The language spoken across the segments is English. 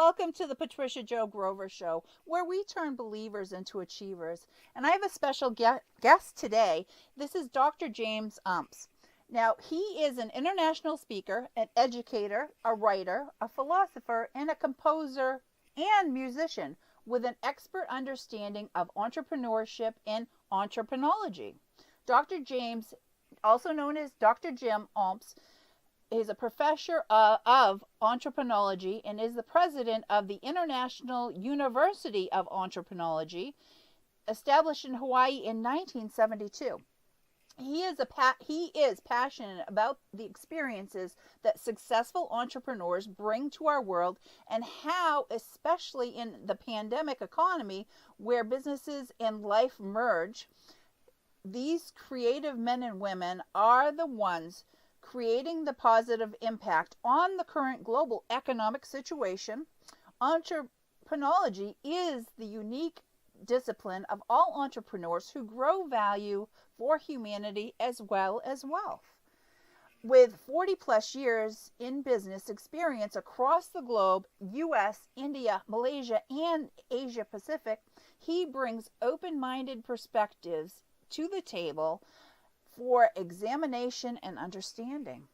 Welcome to the Patricia Jo Grover Show, where we turn believers into achievers. And I have a special guest today. This is Dr. James Omps. Now, he is an international speaker, an educator, a writer, a philosopher, and a composer and musician with an expert understanding of entrepreneurship and entrepreneurology. Dr. James, also known as Dr. Jim Omps, is a professor of entrepreneurology and is the president of the International University of Entrepreneurology, established in Hawaii in 1972. He is passionate about the experiences that successful entrepreneurs bring to our world and how, especially in the pandemic economy where businesses and life merge, these creative men and women are the ones creating the positive impact on the current global economic situation. Entrepreneurology is the unique discipline of all entrepreneurs who grow value for humanity as well as wealth. With 40 plus years in business experience across the globe, US, India, Malaysia, and Asia Pacific, he brings open-minded perspectives to the table for examination and understanding.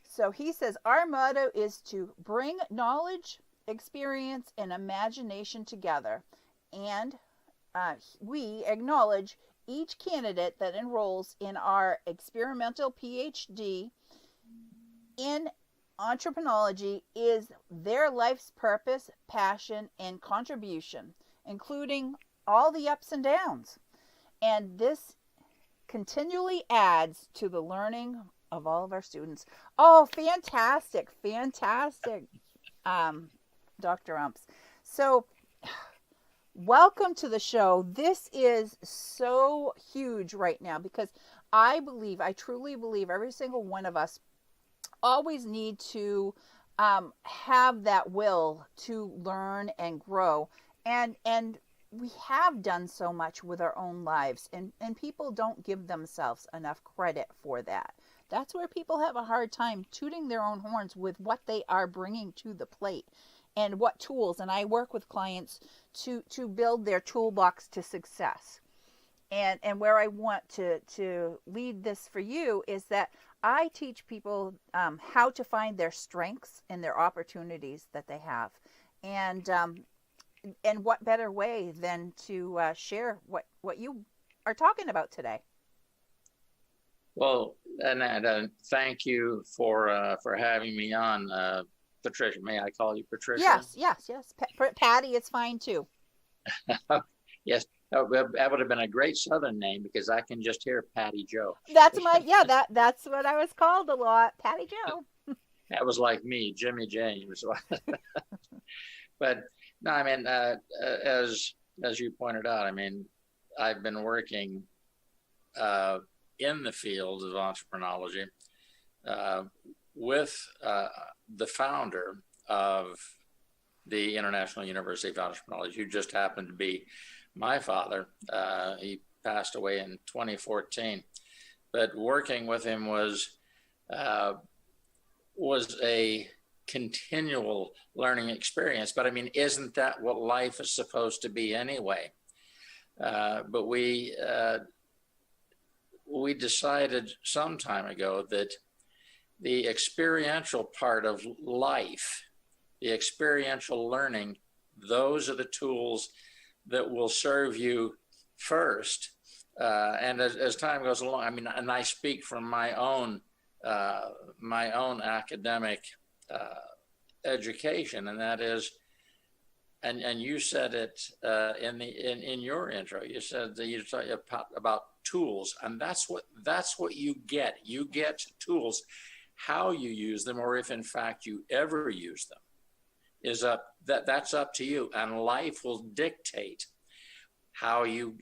So he says our motto is to bring knowledge, experience, and imagination together. And we acknowledge each candidate that enrolls in our experimental PhD in entrepreneurology is their life's purpose, passion, and contribution, including all the ups and downs. And this continually adds to the learning of all of our students. Oh, fantastic, Dr. Omps. So, welcome to the show. This is so huge right now because I truly believe every single one of us always need to have that will to learn and grow. And we have done so much with our own lives, and people don't give themselves enough credit for that. That's where people have a hard time tooting their own horns with what they are bringing to the plate and what tools. And I work with clients to build their toolbox to success. And where I want to lead this for you is that I teach people how to find their strengths and their opportunities that they have. And what better way than to share what you are talking about today? Well, and thank you for having me on, Patricia. May I call you Patricia? Yes. Patty is fine too. Yes, that would have been a great Southern name because I can just hear Patty Jo. That's what I was called a lot, Patty Jo. That was like me, Jimmy James. But no, I mean, as you pointed out, I mean, I've been working in the field of entrepreneurology with the founder of the International University of Entrepreneurology, who just happened to be my father. He passed away in 2014, but working with him was a continual learning experience. But I mean, isn't that what life is supposed to be anyway? But we decided some time ago that the experiential part of life, the experiential learning, those are the tools that will serve you first. And as time goes along, I mean, and I speak from my own academic education, and that is, and you said it in your intro. You said that you talked about tools, and that's what you get. You get tools. How you use them, or if in fact you ever use them, that's up to you. And life will dictate how you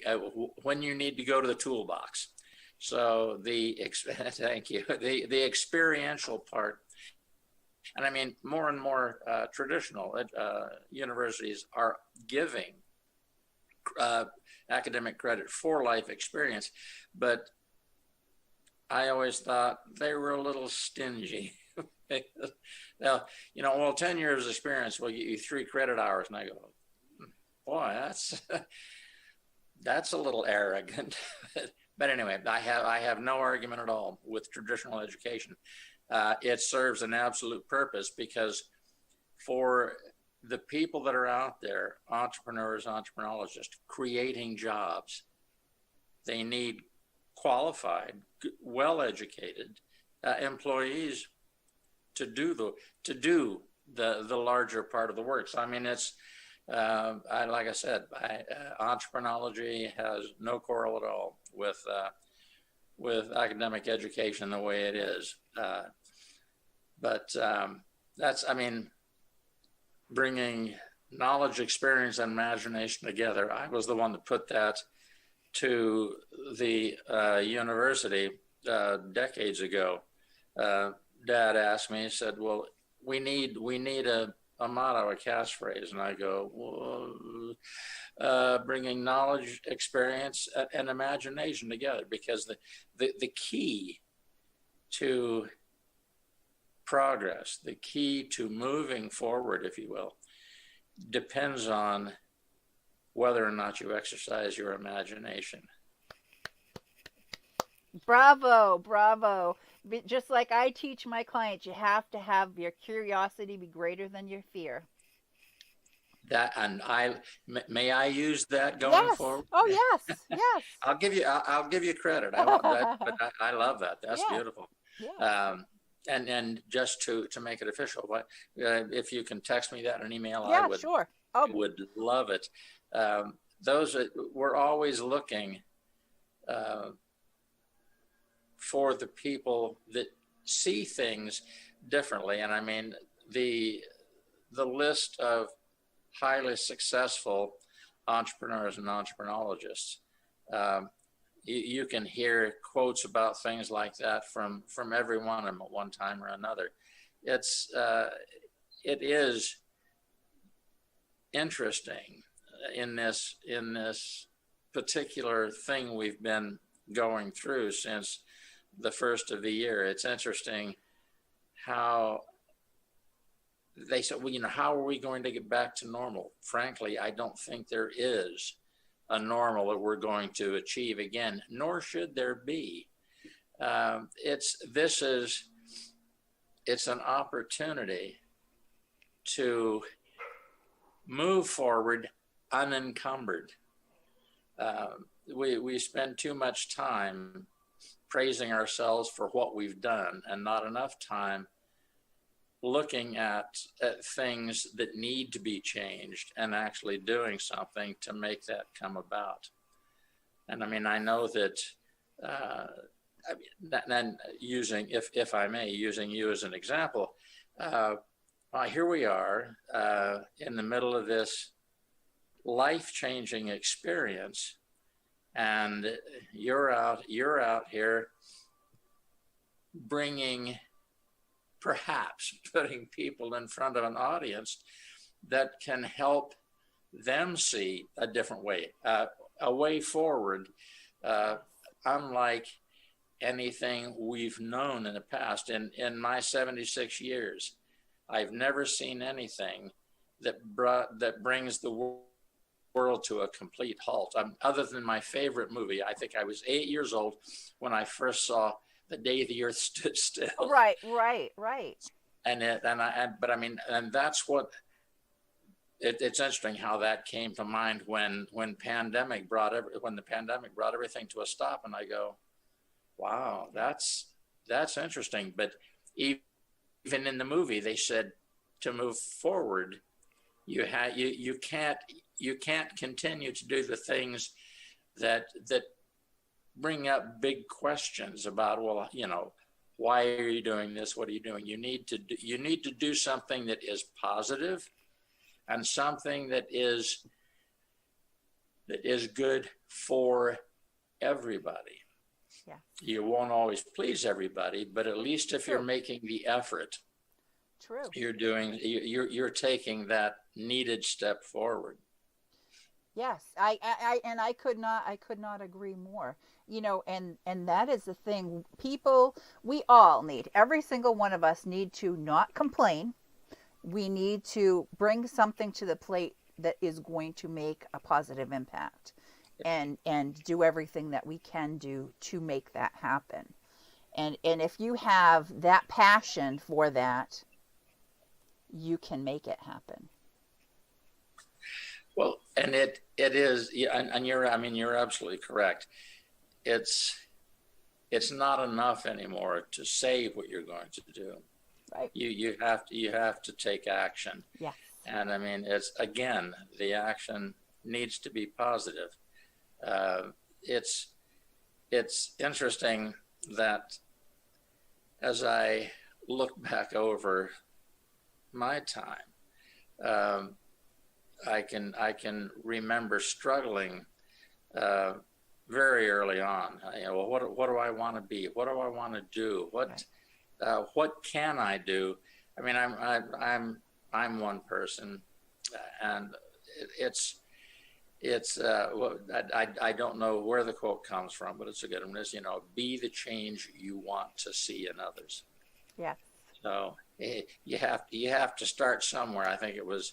when you need to go to the toolbox. So thank you. The experiential part. And I mean, more and more traditional universities are giving academic credit for life experience, but I always thought they were a little stingy Now, well, 10 years experience will get you 3 credit hours. And I go, boy, that's a little arrogant. But anyway, I have no argument at all with traditional education. It serves an absolute purpose, because for the people that are out there, entrepreneurs, entrepreneurologists, creating jobs, they need qualified, well-educated employees to do the larger part of the work. So I mean, it's like I said, entrepreneurology has no quarrel at all with academic education the way it is. But that's, I mean, bringing knowledge, experience, and imagination together. I was the one that put that to the university decades ago. Dad asked me, he said, well, we need a motto, a catchphrase. And I go, well, bringing knowledge, experience, and imagination together, because the key to progress, the key to moving forward, if you will, depends on whether or not you exercise your imagination. Bravo, bravo. Just like I teach my clients, you have to have your curiosity be greater than your fear. That, and may I use that going forward? Oh yes, yes. I'll give you credit. I love that, but I love that. That's beautiful. Yeah. And just to make it official, if you can text me that in an email, yeah, I would, sure. I would love it. We're always looking for the people that see things differently. And I mean, the list of highly successful entrepreneurs and entrepreneurologists, you can hear quotes about things like that from every one of them at one time or another. It is interesting in this particular thing we've been going through since the first of the year. It's interesting how they said, well, how are we going to get back to normal? Frankly, I don't think there is a normal that we're going to achieve again, nor should there be. It's an opportunity to move forward unencumbered. We spend too much time praising ourselves for what we've done, and not enough time looking at things that need to be changed and actually doing something to make that come about. And I mean, I know that, and using, if I may, using you as an example, here we are in the middle of this life-changing experience, and you're out here perhaps putting people in front of an audience that can help them see a different way, a way forward, unlike anything we've known in the past. In my 76 years, I've never seen anything that brings the world to a complete halt. Other than my favorite movie, I think I was 8 years old when I first saw The Day the Earth Stood Still. Right. And that's what it's interesting how that came to mind when the pandemic brought everything to a stop. And I go, wow, that's interesting. But even in the movie, they said to move forward, you can't continue to do the things that bring up big questions about, well, why are you doing this? What are you doing? You need to do something that is positive and something that is good for everybody. Yeah. You won't always please everybody, but at least if you're making the effort, True. you're taking that needed step forward. Yes, I could not agree more. You know, and that is the thing. People, we all need, every single one of us need to not complain. We need to bring something to the plate that is going to make a positive impact, and do everything that we can do to make that happen. And if you have that passion for that, you can make it happen. Well, and it is, yeah, and you're, I mean, you're absolutely correct. It's it's not enough anymore to say what you're going to do. Right. You have to take action. Yes. And I mean, it's, again, the action needs to be positive. Uh, it's it's interesting that as I look back over my time, um, I can remember struggling uh, very early on. You know, well, what do I want to be? What do I want to do? What can I do? I mean, I'm one person, and it's I don't know where the quote comes from, but it's a good one. Is, you know, be the change you want to see in others. Yes. So you have to start somewhere. I think it was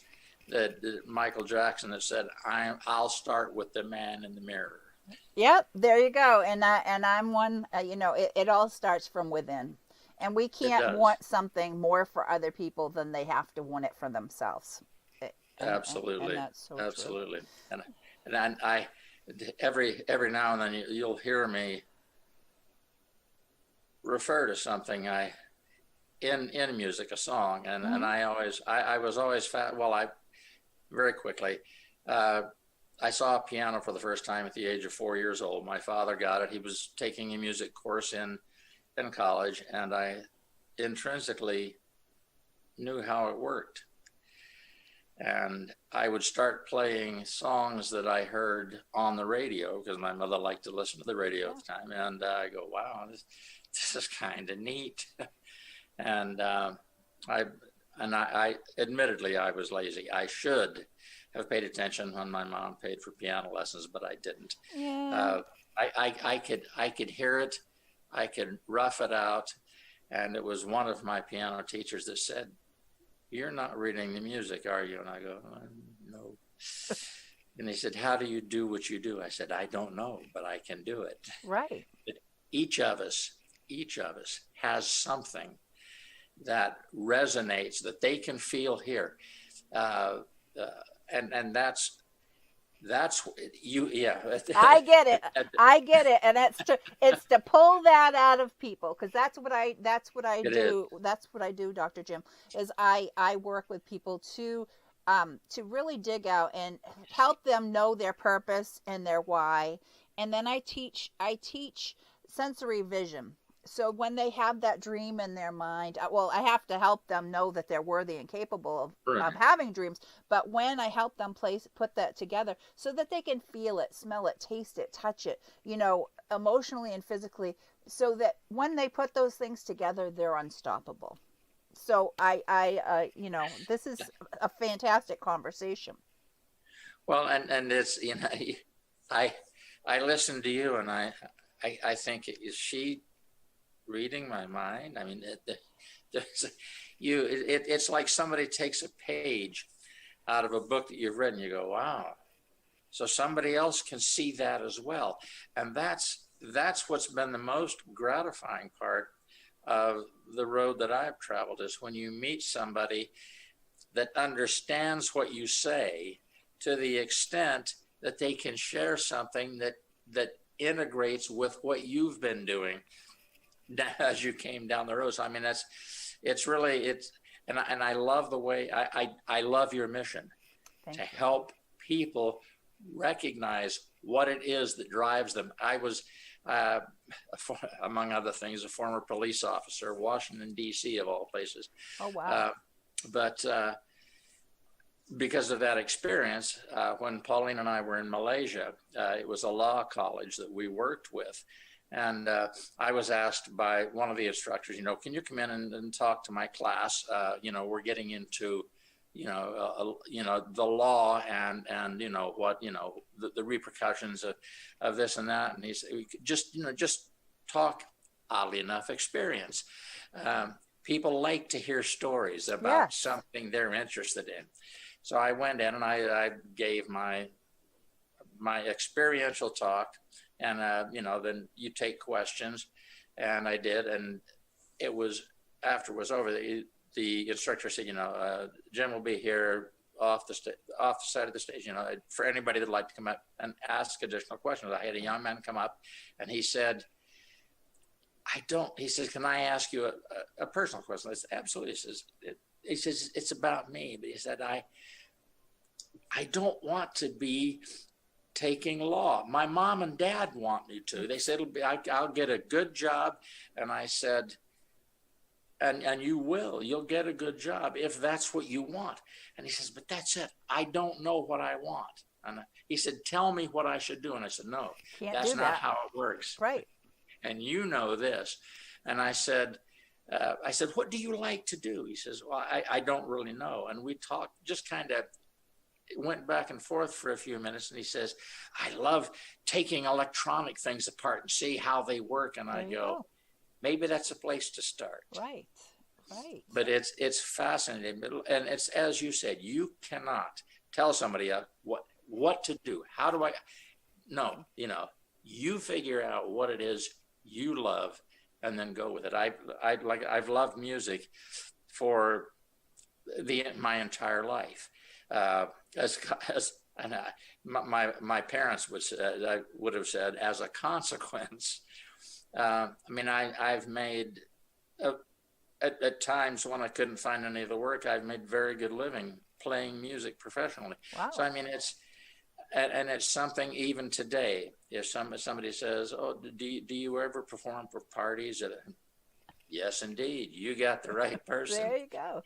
Michael Jackson that said, I'll start with the man in the mirror. Yep, there you go. I'm one. You know, it all starts from within, and we It can't does. want something more for other people than they have to want it for themselves. And Absolutely. that's so true. Absolutely. And I every now and then you'll hear me refer to something in music, a song, and Hmm. I was always well, I very quickly uh, I saw a piano for the first time at the age of 4 years old. My father got it. He was taking a music course in college, and I intrinsically knew how it worked. And I would start playing songs that I heard on the radio because my mother liked to listen to the radio Yeah. at the time. And I go, wow, this is kind of neat. And I I admittedly I was lazy. I should have paid attention when my mom paid for piano lessons, but I didn't. Yeah. Uh, I could hear it, I could rough it out, and it was one of my piano teachers that said, "You're not reading the music, are you?" And I go, "No." And he said, "How do you do what you do?" I said, "I don't know, but I can do it." Right. But each of us, each of us has something that resonates that they can feel here, uh, uh, and that's you. Yeah. I get it. I get it, and it's to pull that out of people, because that's what I It is. do. That's what I do, Dr. Jim. Is I work with people to really dig out and help them know their purpose and their why, and then I teach sensory vision. So when they have that dream in their mind, well, I have to help them know that they're worthy and capable of Right. having dreams. But when I help them put that together so that they can feel it, smell it, taste it, touch it, you know, emotionally and physically, so that when they put those things together, they're unstoppable. So you know, this is a fantastic conversation. Well, and it's, you know, I I listen to you, and I think, is she reading my mind? I mean, there's, it's like somebody takes a page out of a book that you've read, and you go, wow. So somebody else can see that as well, and that's what's been the most gratifying part of the road that I've traveled, is when you meet somebody that understands what you say to the extent that they can share something that integrates with what you've been doing as you came down the road. So I mean, it's really, and I love the way I love your mission to Thank you. help people recognize what it is that drives them. I was, uh, among other things, a former police officer, Washington D.C. of all places, Oh, wow. uh, but because of that experience, when Pauline and I were in Malaysia, it was a law college that we worked with. And I was asked by one of the instructors, you know, can you come in and talk to my class? You know, we're getting into the law and what, the repercussions of this and that. And he said, just talk, oddly enough, experience. People like to hear stories about something they're interested in. So I went in and I gave my experiential talk, and then you take questions, and I did, and it was, after it was over, the instructor said, Jim will be here off the side of the stage, for anybody that'd like to come up and ask additional questions. I had a young man come up, and he said, he says, can I ask you a personal question? I said, absolutely. He says, it's about me. But he said, I don't want to be taking law. My mom and dad want me to. They said, I'll get a good job. And I said, and you'll get a good job if that's what you want. And he says, but that's it. I don't know what I want. And he said, tell me what I should do. And I said, no, that's not how it works. Right. And you know this. And I said, what do you like to do? He says, well, I don't really know. And we talked, just kind of went back and forth for a few minutes. And he says, I love taking electronic things apart and see how they work. And I go, maybe that's a place to start. Right. But it's fascinating. And it's, as you said, you cannot tell somebody what to do. How do I? No, you figure out what it is you love and then go with it. I've loved music for my entire life. My parents would have said, as a consequence, I've made, at times when I couldn't find any of the work, I've made very good living playing music professionally. Wow. So, it's something even today, if somebody says, oh, do you ever perform for parties? Yes, indeed. You got the right person. There you go.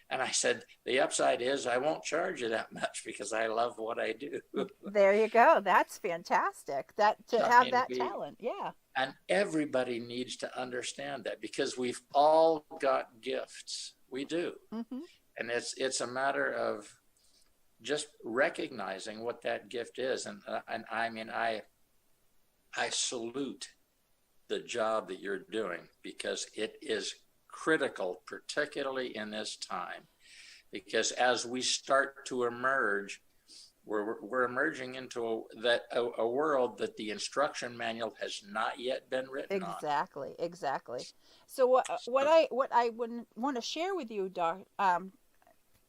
And I said, the upside is I won't charge you that much because I love what I do. There you go. That's fantastic. That talent. Yeah. And everybody needs to understand that, because we've all got gifts. We do. Mm-hmm. And it's a matter of just recognizing what that gift is. And I salute the job that you're doing, because it is critical, particularly in this time, because as we start to emerge, we're emerging into a world that the instruction manual has not yet been written on. Exactly. So what I would want to share with you,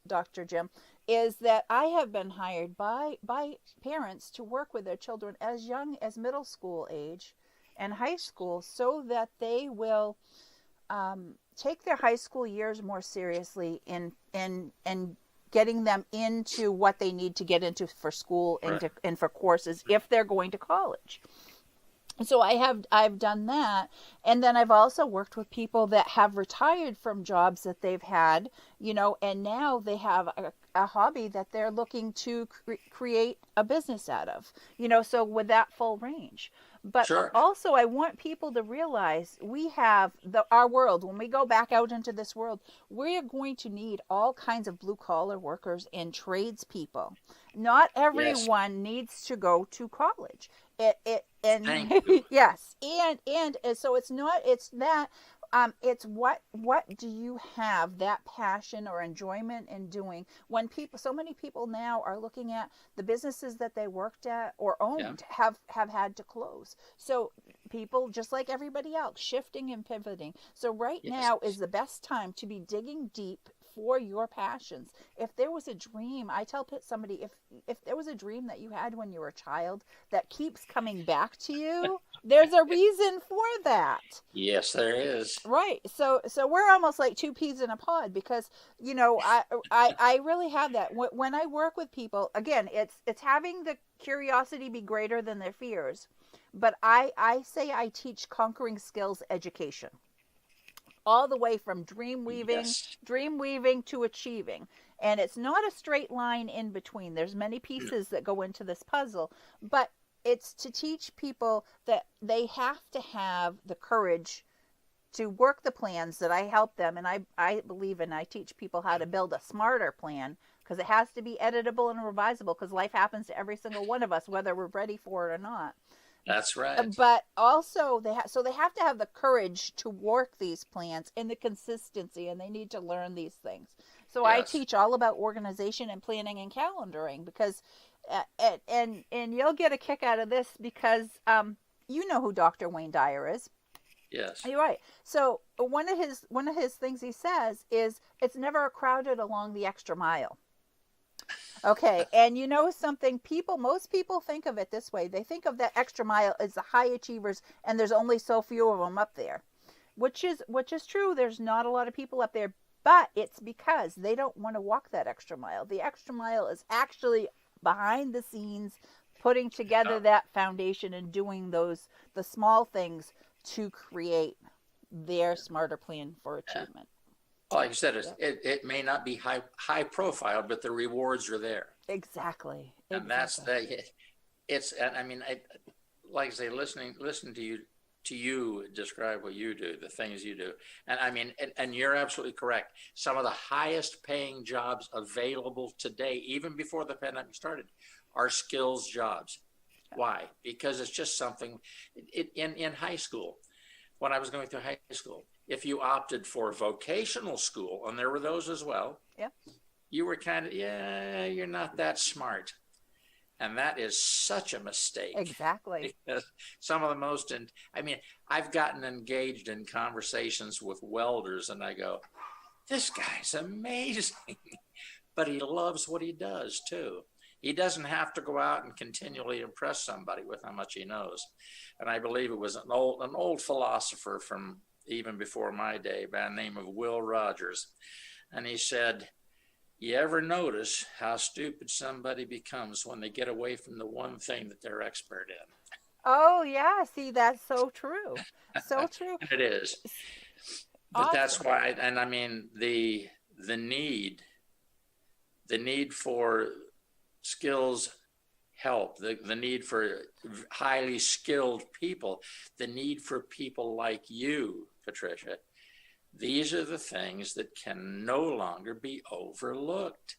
Dr. Jim, is that I have been hired by parents to work with their children as young as middle school age and high school, so that they will take their high school years more seriously in getting them into what they need to get into for school and for courses if they're going to college. So I've done that. And then I've also worked with people that have retired from jobs that they've had, and now they have a hobby that they're looking to create a business out of, so with that full range. But also I want people to realize we have our world. When we go back out into this world, we're going to need all kinds of blue collar workers and tradespeople. Not everyone needs to go to college. Yes. And so it's what do you have that passion or enjoyment in doing, when so many people now are looking at the businesses that they worked at or owned have had to close. So people, just like everybody else, shifting and pivoting. So now is the best time to be digging deep for your passions. If there was a dream, I tell somebody, if there was a dream that you had when you were a child that keeps coming back to you, there's a reason for that. Yes, there is. Right. So we're almost like two peas in a pod, because I really have that when I work with people. Again, it's having the curiosity be greater than their fears. But I say I teach conquering skills education, all the way from dream weaving to achieving. And it's not a straight line in between. There's many pieces that go into this puzzle, but it's to teach people that they have to have the courage to work the plans that I help them. And I believe and I teach people how to build a smarter plan, because it has to be editable and revisable, because life happens to every single one of us, whether we're ready for it or not. That's right. But also they have to have the courage to work these plans and the consistency, and they need to learn these things. So I Yes. teach all about organization and planning and calendaring, because and you'll get a kick out of this, because you know who Dr. Wayne Dyer is. Yes. You're right. So one of his things he says is, it's never crowded along the extra mile. Okay, and you know something, most people think of it this way. They think of that extra mile as the high achievers, and there's only so few of them up there, which is true. There's not a lot of people up there, but it's because they don't want to walk that extra mile. The extra mile is actually behind the scenes, putting together that foundation and doing the small things to create their smarter plan for achievement. Like you said, it may not be high profile, but the rewards are there. Exactly. And that's it's. And I mean, like I say, listen to you describe what you do, the things you do, and I mean, and you're absolutely correct. Some of the highest paying jobs available today, even before the pandemic started, are skills jobs. Why? Because it's just something. In high school, when I was going through high school, if you opted for vocational school, and there were those as well, you were kind of, you're not that smart. And that is such a mistake. Exactly. Because some of the most, I mean, I've gotten engaged in conversations with welders, and I go, this guy's amazing, but he loves what he does too. He doesn't have to go out and continually impress somebody with how much he knows. And I believe it was an old philosopher from even before my day by the name of Will Rogers. And he said, you ever notice how stupid somebody becomes when they get away from the one thing that they're expert in? Oh, yeah. See, that's so true. So true. It is. But Awesome. That's why, and I mean, the need for skills help, the need for highly skilled people, the need for people like you, Patricia. These are the things that can no longer be overlooked.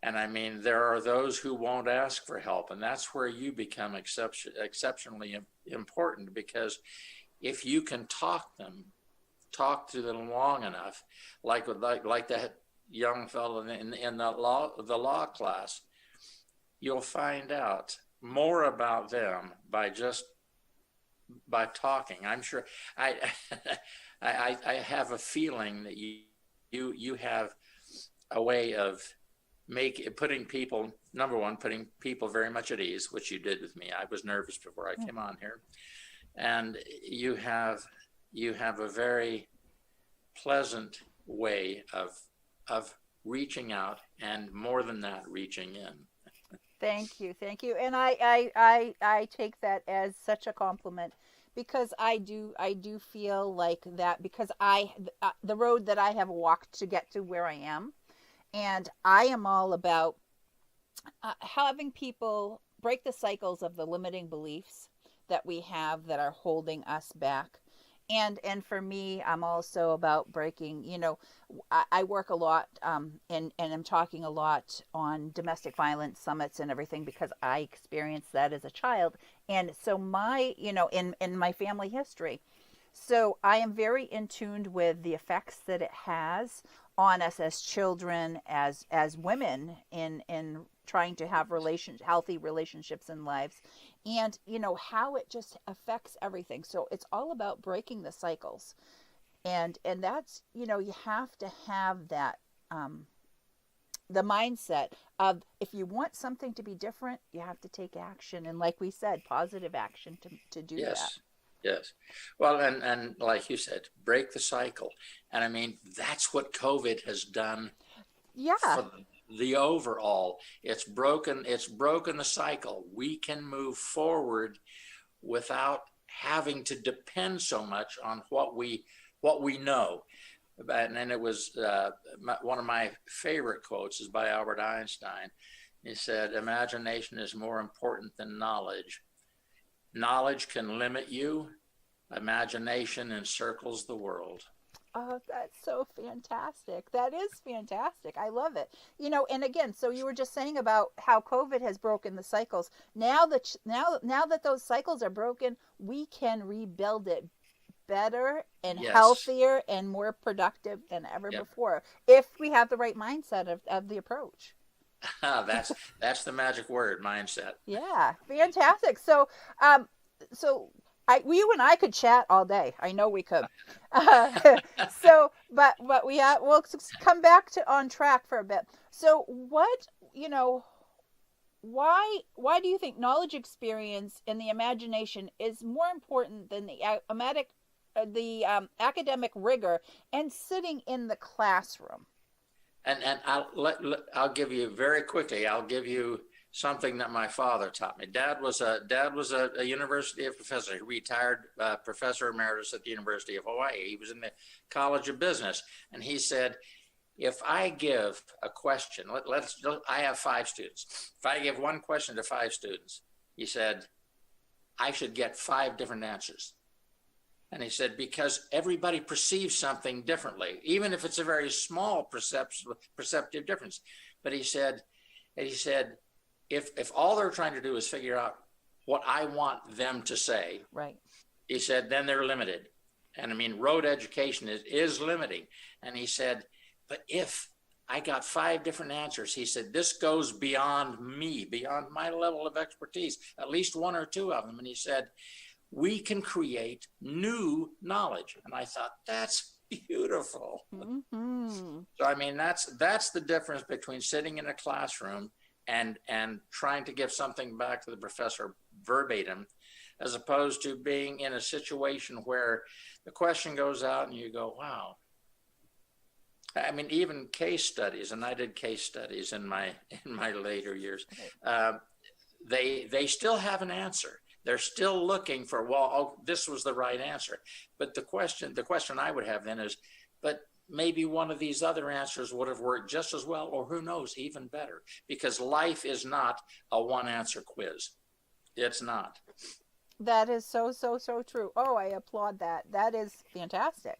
And I mean, there are those who won't ask for help, and that's where you become exceptionally important, because if you can talk to them long enough, like that young fellow in the law class, you'll find out more about them by talking. I'm sure I have a feeling that you have a way of putting people very much at ease, which you did with me. I was nervous before I came on here, and you have a very pleasant way of reaching out, and more than that, reaching in. Thank you, and I take that as such a compliment, because I do feel like that, because the road that I have walked to get to where I am, and I am all about having people break the cycles of the limiting beliefs that we have that are holding us back. And for me, I'm also about breaking, I work a lot and I'm talking a lot on domestic violence summits and everything, because I experienced that as a child. And so in my family history, so I am very in tune with the effects that it has on us as children, as women, in trying to have healthy relationships in lives, and how it just affects everything. So it's all about breaking the cycles, and that's, you have to have that the mindset of, if you want something to be different, you have to take action, and like we said, positive action to do that. Yes. Well, and like you said, break the cycle. And I mean, that's what COVID has done. Yeah. For the overall, it's broken the cycle. We can move forward without having to depend so much on what we know. And then it was one of my favorite quotes is by Albert Einstein. He said, imagination is more important than knowledge. Knowledge can limit you, imagination encircles the world. Oh, that's so fantastic. That is fantastic. I love it. And again, so you were just saying about how COVID has broken the cycles. Now that those cycles are broken, we can rebuild it better and Yes. healthier and more productive than ever Yep. before if we have the right mindset of the approach. That's the magic word, mindset. Yeah, fantastic. You and I could chat all day. I know we could. But we'll come back to on track for a bit. So, why do you think knowledge, experience, and the imagination is more important than the academic rigor and sitting in the classroom? And I'll give you very quickly. I'll give you something that my father taught me. Dad was a university professor. He retired professor emeritus at the University of Hawaii. He was in the College of Business, and he said, if I give a question, I have 5 students. If I give one question to 5 students, he said, I should get 5 different answers. And he said, because everybody perceives something differently, even if it's a very small perceptive difference. But he said, if all they're trying to do is figure out what I want them to say, right? He said, then they're limited. And I mean, road education is limiting. And he said, but if I got 5 different answers, he said, this goes beyond me, beyond my level of expertise, at least 1 or 2 of them. And he said, we can create new knowledge. And I thought, that's beautiful. Mm-hmm. So, I mean, that's the difference between sitting in a classroom and trying to give something back to the professor verbatim, as opposed to being in a situation where the question goes out and you go, wow. I mean, even case studies, and I did case studies in my later years, they still have an answer. They're still looking for, this was the right answer. But the question I would have then is, but maybe one of these other answers would have worked just as well, or who knows, even better, because life is not a one-answer quiz. It's not. That is so true. Oh, I applaud that. That is fantastic.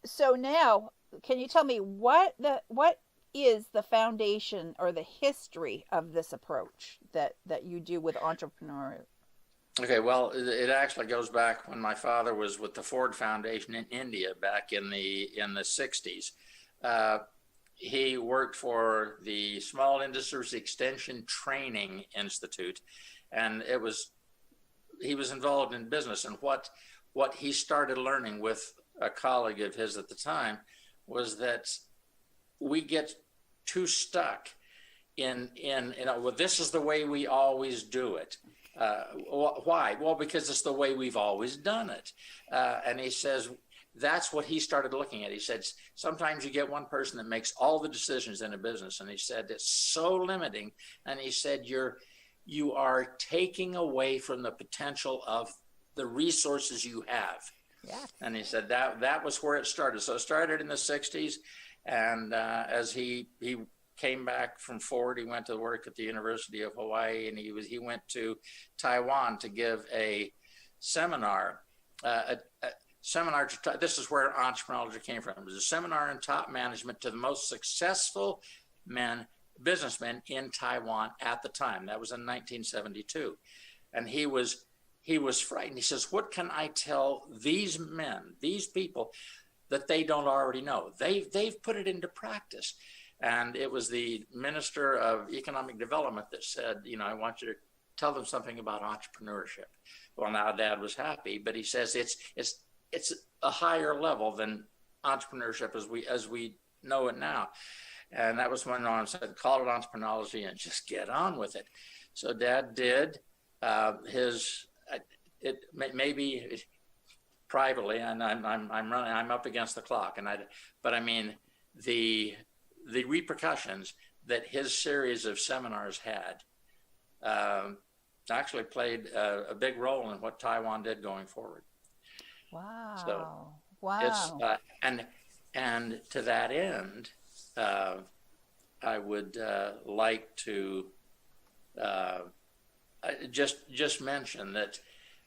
So now, can you tell me what is the foundation or the history of this approach that you do with entrepreneurs? Okay, well, it actually goes back when my father was with the Ford Foundation in India back in the 60s. He worked for the Small Industries Extension Training Institute, and he was involved in business. And what he started learning with a colleague of his at the time was that we get too stuck in well, this is the way we always do it. Why? Well, because it's the way we've always done it. And he says that's what he started looking at. He said sometimes you get one person that makes all the decisions in a business, and he said it's so limiting. And he said you are taking away from the potential of the resources you have. Yeah. And he said that was where it started. So it started in the 60s, and as he came back from Ford, he went to work at the University of Hawaii, and he went to Taiwan to give a seminar. This is where entrepreneurology came from. It was a seminar in top management to the most successful businessmen in Taiwan at the time. That was in 1972, and he was frightened. He says, "What can I tell these men, these people, that they don't already know? They've put it into practice." And it was the Minister of Economic Development that said, I want you to tell them something about entrepreneurship. Well, now Dad was happy, but he says it's a higher level than entrepreneurship as we know it now. And that was when I said, call it entrepreneurology and just get on with it. So Dad did maybe privately, and I'm up against the clock, but I mean the repercussions that his series of seminars had actually played a big role in what Taiwan did going forward. Wow. So wow. It's and to that end, I would like to just mention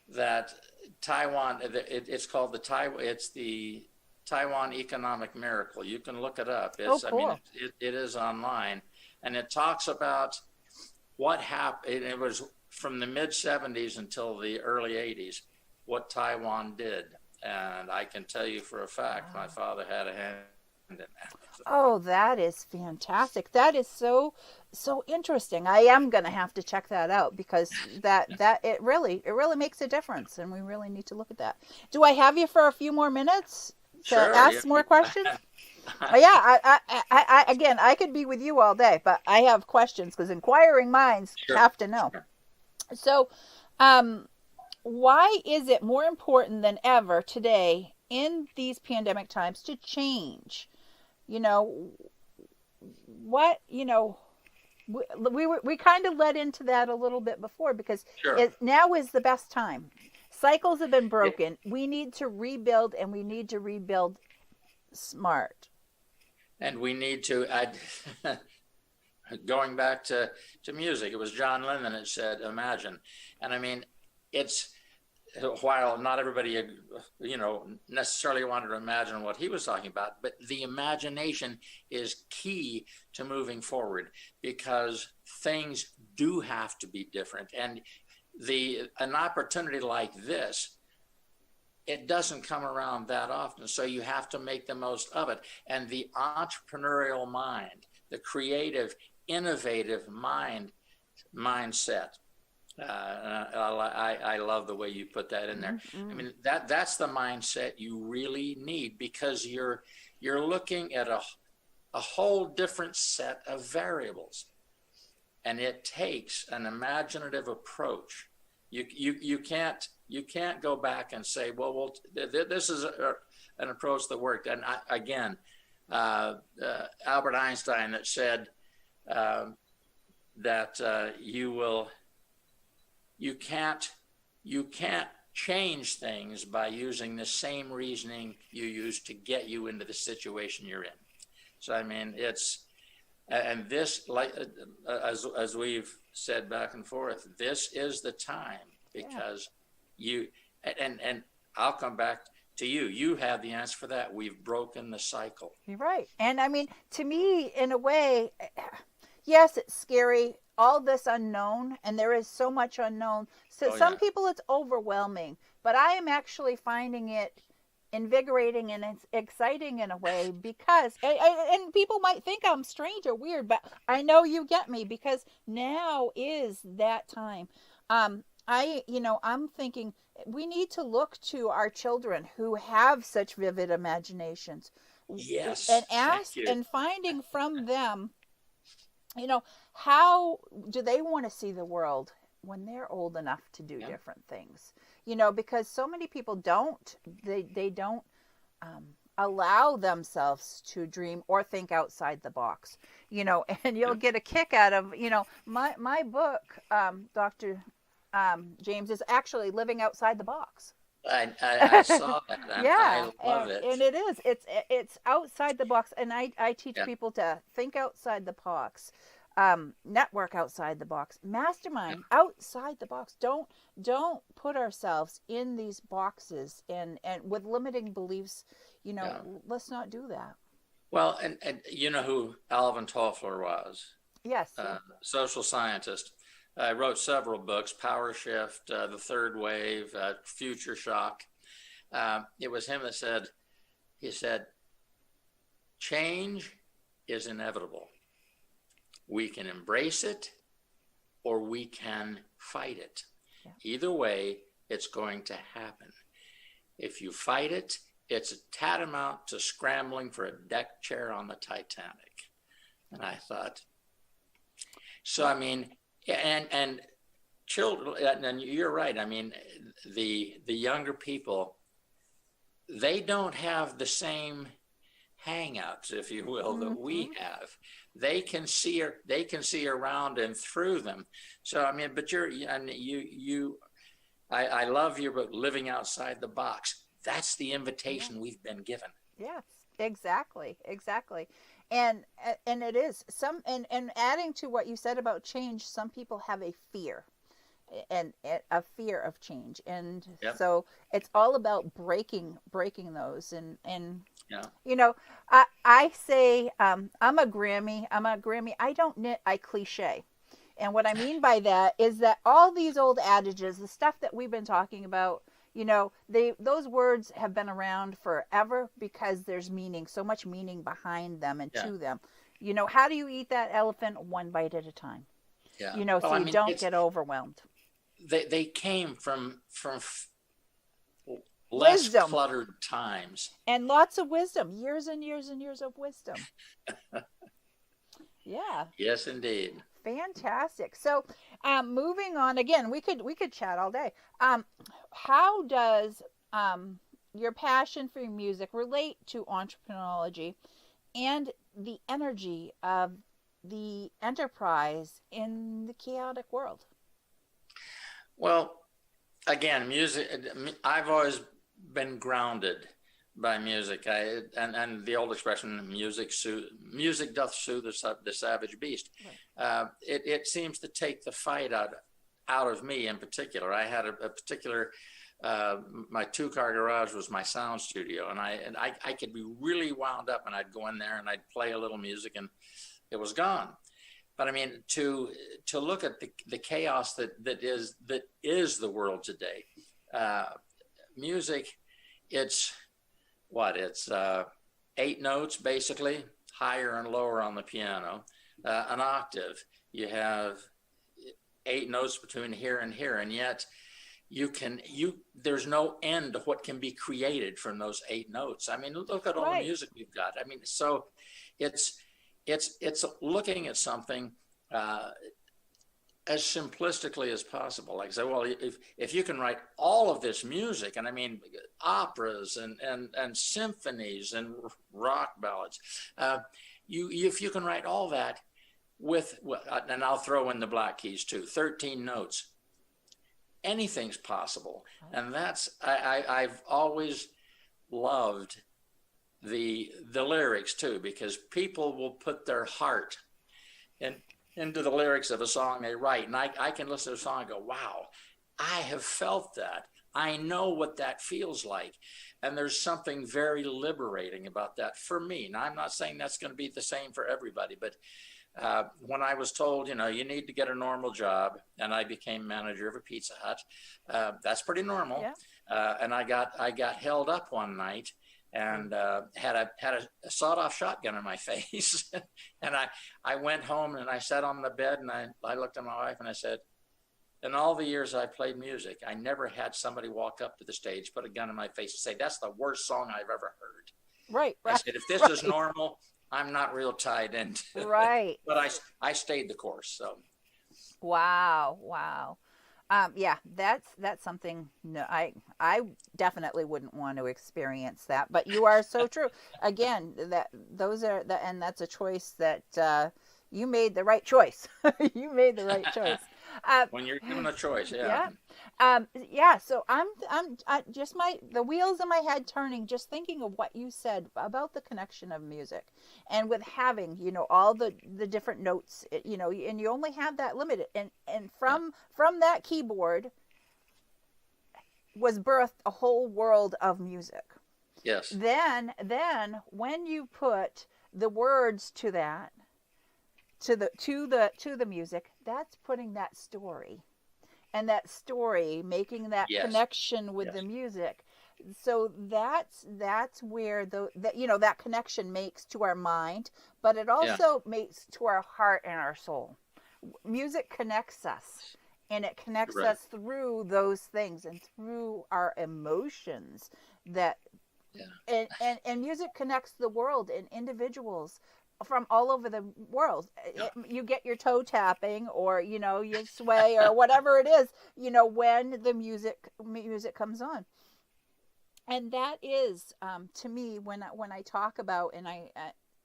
that Taiwan, it's called it's the Taiwan Economic Miracle. You can look it up. Oh, cool. It is online, and it talks about what happened. It was from the mid 70s until the early 80s, what Taiwan did. And I can tell you for a fact, my father had a hand in that. Oh, that is fantastic. That is so interesting. I am going to have to check that out, because that it really makes a difference, and we really need to look at that. Do I have you for a few more minutes to Sure, ask more questions? Yeah, I again, I could be with you all day, but I have questions, because inquiring minds have to know. Sure. So, why is it more important than ever today in these pandemic times to change? You know, what, you know, we kind of led into that a little bit before, because now is the best time. Cycles have been broken. We need to rebuild, and we need to rebuild smart. And we need to, going back to music, it was John Lennon that said, imagine. And I mean, it's, while not everybody, necessarily wanted to imagine what he was talking about, but the imagination is key to moving forward, because things do have to be different. And an opportunity like this, it doesn't come around that often. So you have to make the most of it. And the entrepreneurial mind, the creative, innovative mindset, I love the way you put that in there. Mm-hmm. I mean, that's the mindset you really need, because you're looking at a whole different set of variables, and it takes an imaginative approach. You can't go back and say, well, this is an approach that worked. And Albert Einstein that said that you can't change things by using the same reasoning you used to get you into the situation you're in. So I mean, and this, like as we've said back and forth, this is the time, because and I'll come back to you. You have the answer for that. We've broken the cycle. You're right. And I mean, to me, in a way, yes, it's scary, all this unknown, and there is so much unknown. So some people, it's overwhelming, but I am actually finding it invigorating and it's exciting in a way, because and people might think I'm strange or weird, but I know you get me, because now is that time. I'm thinking we need to look to our children who have such vivid imaginations, and ask and finding from them, how do they want to see the world when they're old enough to do different things? Because so many people don't allow themselves to dream or think outside the box, and you'll get a kick out of, my book, Dr. James, is actually living outside the box. I saw that. I love it. And it is. It's outside the box, and I teach people to think outside the box, network outside the box, mastermind outside the box. Don't put ourselves in these boxes and with limiting beliefs. Let's not do that. Well, and you know who Alvin Toffler was? Yes. Social scientist. I wrote several books: Power Shift, The Third Wave, Future Shock. It was him that said, change is inevitable. We can embrace it or we can fight it. Yeah. Either way, it's going to happen. If you fight it, it's tantamount to scrambling for a deck chair on the Titanic. And I thought, so I mean, and children, and you're right. I mean, the younger people, they don't have the same hang-ups, if you will, that we have. They can see around and through them. So I mean, but I love your book, Living Outside the Box. That's the invitation we've been given. Yes, exactly. And it is and adding to what you said about change, some people have a fear. and a fear of change. And Yep. so it's all about breaking those. And Yeah. you know, I say, I'm a Grammy. I don't knit, I cliche. And what I mean by that is that all these old adages, the stuff that we've been talking about, those words have been around forever because there's meaning, so much meaning behind them and Yeah. to them. How do you eat that elephant? One bite at a time. Yeah. So Well, I you mean, don't get overwhelmed. they came from less Wisdom. cluttered times. And lots of wisdom, years and years and years of wisdom. Yeah. Yes, indeed. Fantastic. So, moving on again, we could chat all day. How does your passion for music relate to entrepreneurology and the energy of the enterprise in the chaotic world? Well, again, music. I've always been grounded by music. And the old expression, music doth soothe the savage beast. Right. It seems to take the fight out of me in particular. I had a particular. My 2-car garage was my sound studio, and I could be really wound up, and I'd go in there and I'd play a little music, and it was gone. But I mean, to look at the chaos that is the world today, music, it's 8 notes basically, higher and lower on the piano, an octave. You have 8 notes between here and here, and yet there's no end to what can be created from those 8 notes. I mean, look at all the music we've got. I mean, so it's looking at something as simplistically as possible. Like I say, well, if you can write all of this music, and I mean operas and symphonies and rock ballads, if you can write all that with, and I'll throw in the Black Keys too, 13 notes, anything's possible. And that's I've always loved the lyrics too, because people will put their heart into the lyrics of a song they write. And I can listen to a song and go, wow, I have felt that. I know what that feels like. And there's something very liberating about that for me. Now, I'm not saying that's going to be the same for everybody, but when I was told, you need to get a normal job, and I became manager of a Pizza Hut, that's pretty normal. Yeah. And I got held up one night and had a sawed-off shotgun in my face. And I went home and I sat on the bed and I looked at my wife and I said, in all the years I played music, I never had somebody walk up to the stage, put a gun in my face and say, that's the worst song I've ever heard. Right. I said, if this is normal, I'm not real tied into it. Right. But I stayed the course. So. Wow. Yeah, that's something. No, I definitely wouldn't want to experience that. But you are so true. Again, and that's a choice that you made the right choice. You made the right choice. When you're given a choice, yeah. So I'm just the wheels in my head turning, just thinking of what you said about the connection of music, and with having all the different notes, and you only have that limited, and from that keyboard was birthed a whole world of music. Yes. Then when you put the words to that, to the music, that's putting that story, and that story making that connection with the music. So that's where that connection makes to our mind, but it also makes to our heart and our soul. Music connects us, and it connects us through those things and through our emotions. And music connects the world and individuals from all over the world. You get your toe tapping, or you sway, or whatever it is, when the music comes on. And that is, to me, when I talk about, and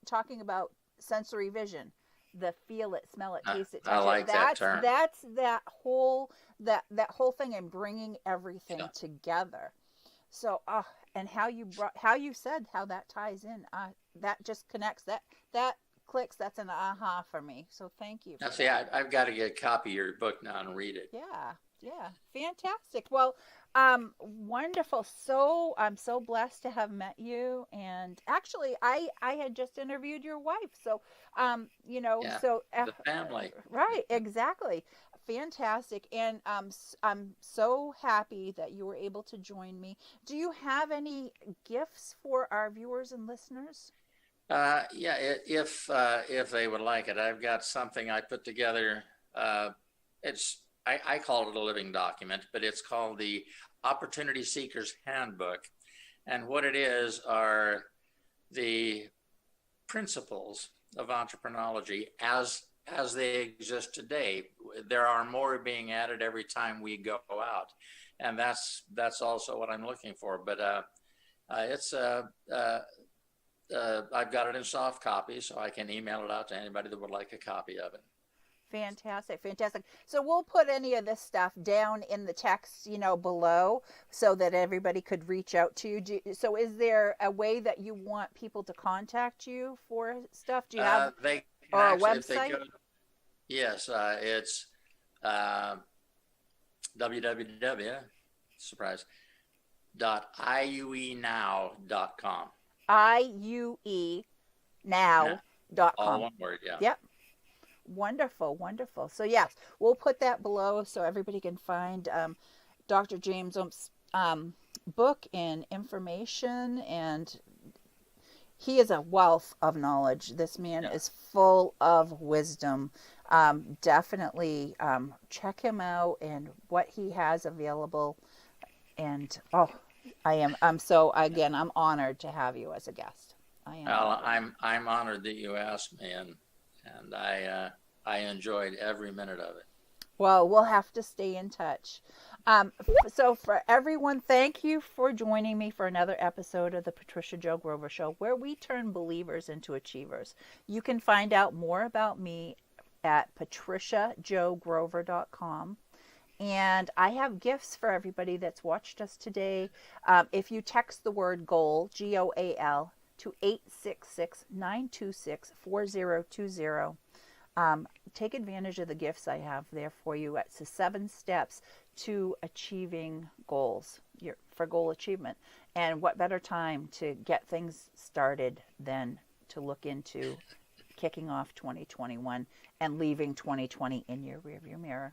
talking about sensory vision, the feel it, smell it, taste it, touch I like that term. That's that whole thing, and bringing everything together. So, and how you said how that ties in, that just connects, that clicks. That's an aha for me. So thank you. Now, see, I've got to get a copy of your book now and read it. Yeah. Yeah, fantastic. Well, wonderful. I'm so blessed to have met you. And actually, I had just interviewed your wife. So, Yeah, so the family. right, exactly. Fantastic. And I'm so happy that you were able to join me. Do you have any gifts for our viewers and listeners? Yeah, if they would like it, I've got something I put together. I call it a living document, but it's called the Opportunity Seekers Handbook, and what it is are the principles of entrepreneurology as they exist today. There are more being added every time we go out, and that's also what I'm looking for. But it's I've got it in soft copy, so I can email it out to anybody that would like a copy of it. Fantastic, fantastic. So we'll put any of this stuff down in the text, below so that everybody could reach out to you. So is there a way that you want people to contact you for stuff? Do you have They can or a actually, if they website? go, yes, it's uh, www, surprise, .iuenow.com. IUE Yeah, all now.com. one word, yeah. Yep. Wonderful, wonderful. So yes, we'll put that below so everybody can find Dr. James Omp's book and information. And he is a wealth of knowledge. This man Yeah. is full of wisdom. Definitely check him out and what he has available. And I'm so, again, I'm honored to have you as a guest. I am Well, honored. I'm honored that you asked me, and I enjoyed every minute of it. Well, we'll have to stay in touch. So, for everyone, thank you for joining me for another episode of the Patricia Jo Grover Show, where we turn believers into achievers. You can find out more about me at patriciajogrover.com. And I have gifts for everybody that's watched us today. If you text the word GOAL, GOAL, to 866-926-4020, take advantage of the gifts I have there for you. It's the 7 steps to achieving goals, for goal achievement. And what better time to get things started than to look into kicking off 2021 and leaving 2020 in your rearview mirror.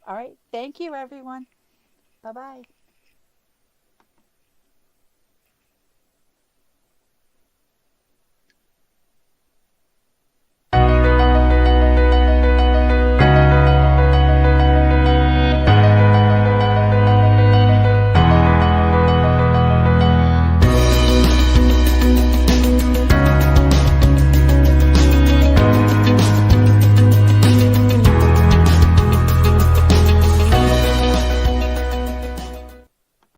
All right. Thank you, everyone. Bye-bye.